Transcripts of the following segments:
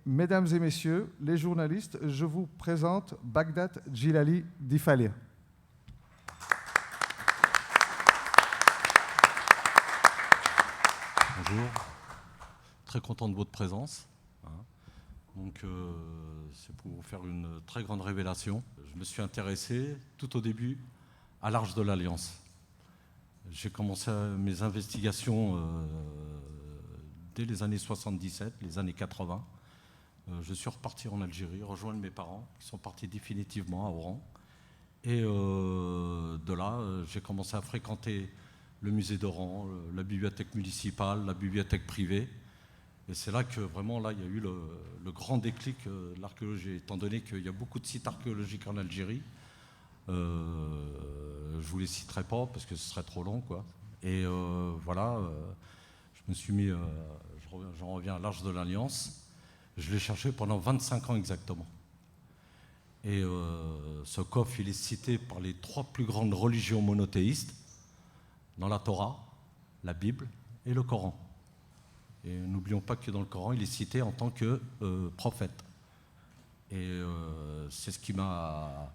mesdames et messieurs, les journalistes, je vous présente Bagdad Djilali Difalia. Bonjour, très content de votre présence. Donc, c'est pour vous faire une très grande révélation. Je me suis intéressé tout au début à l'Arche de l'Alliance. J'ai commencé mes investigations dès les années 77, les années 80. Je suis reparti en Algérie, rejoindre mes parents, qui sont partis définitivement à Oran. Et de là, j'ai commencé à fréquenter le musée d'Oran, la bibliothèque municipale, la bibliothèque privée. Et c'est là que vraiment, là, il y a eu le grand déclic de l'archéologie, étant donné qu'il y a beaucoup de sites archéologiques en Algérie. Je ne vous les citerai pas parce que ce serait trop long, quoi. Et voilà, je me suis mis, j'en reviens à l'Arche de l'Alliance. Je l'ai cherché pendant 25 ans exactement. Et ce coffre, il est cité par les 3 plus grandes religions monothéistes dans la Torah, la Bible et le Coran. Et n'oublions pas que dans le Coran, il est cité en tant que prophète. Et c'est ce qui m'a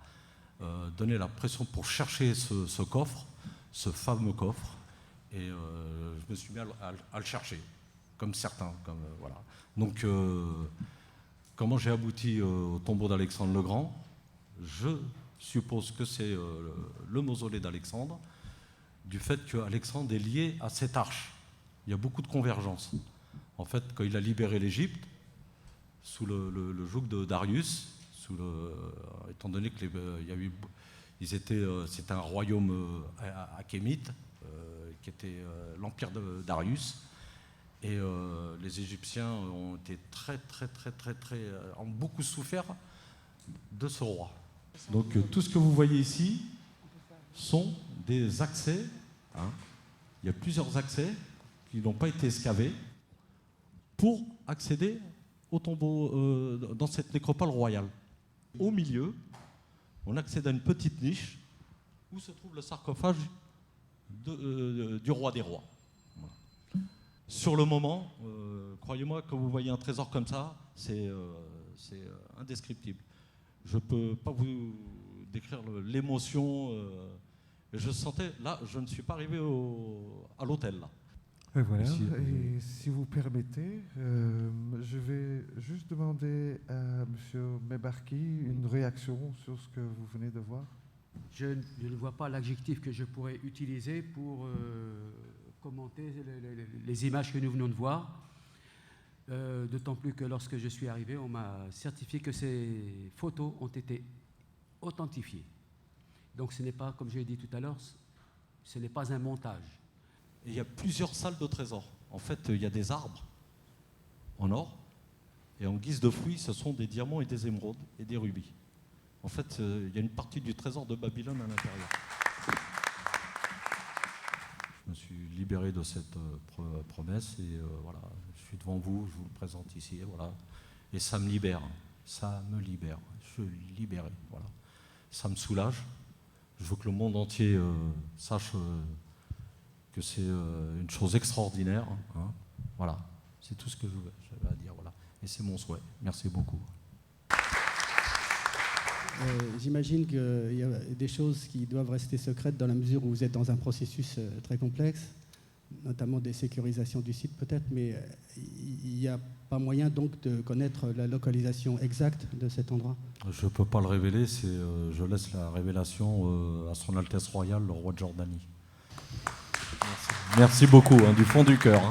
donné la pression pour chercher ce coffre, ce fameux coffre. Et je me suis mis à le chercher, comme certains. Voilà. Donc, comment j'ai abouti au tombeau d'Alexandre le Grand? Je suppose que c'est le mausolée d'Alexandre, du fait qu'Alexandre est lié à cette arche. Il y a beaucoup de convergences. En fait, quand il a libéré l'Égypte, sous le joug de Darius, étant donné que c'était un royaume achémite, qui était l'empire de Darius, et les Égyptiens ont été ont beaucoup souffert de ce roi. Donc tout ce que vous voyez ici sont des accès. Il y a plusieurs accès qui n'ont pas été excavés pour accéder au tombeau dans cette nécropole royale. Au milieu, on accède à une petite niche où se trouve le sarcophage du roi des rois. Voilà. Sur le moment, croyez-moi, quand vous voyez un trésor comme ça, c'est indescriptible. Je ne peux pas vous décrire l'émotion. Je sentais, là, je ne suis pas arrivé à l'hôtel, là. Et voilà, et si vous permettez, je vais juste demander à M. Mebarki une réaction sur ce que vous venez de voir. Je ne vois pas l'adjectif que je pourrais utiliser pour commenter les images que nous venons de voir. D'autant plus que lorsque je suis arrivé, on m'a certifié que ces photos ont été authentifiées. Donc ce n'est pas, comme je l'ai dit tout à l'heure, ce n'est pas un montage. Il y a plusieurs salles de trésors. En fait, il y a des arbres en or, et en guise de fruits, ce sont des diamants et des émeraudes et des rubis. En fait, il y a une partie du trésor de Babylone à l'intérieur. Je me suis libéré de cette promesse, et voilà, je suis devant vous, je vous le présente ici, et voilà. Et ça me libère, ça me libère. Je suis libéré, voilà. Ça me soulage. Je veux que le monde entier sache que c'est une chose extraordinaire. Voilà, c'est tout ce que j'avais à dire. Voilà. Et c'est mon souhait. Merci beaucoup. J'imagine qu'il y a des choses qui doivent rester secrètes dans la mesure où vous êtes dans un processus très complexe, notamment des sécurisations du site peut-être, mais il n'y a pas moyen donc de connaître la localisation exacte de cet endroit? Je ne peux pas le révéler, je laisse la révélation à Son Altesse Royale, le roi de Jordanie. Merci beaucoup, du fond du cœur.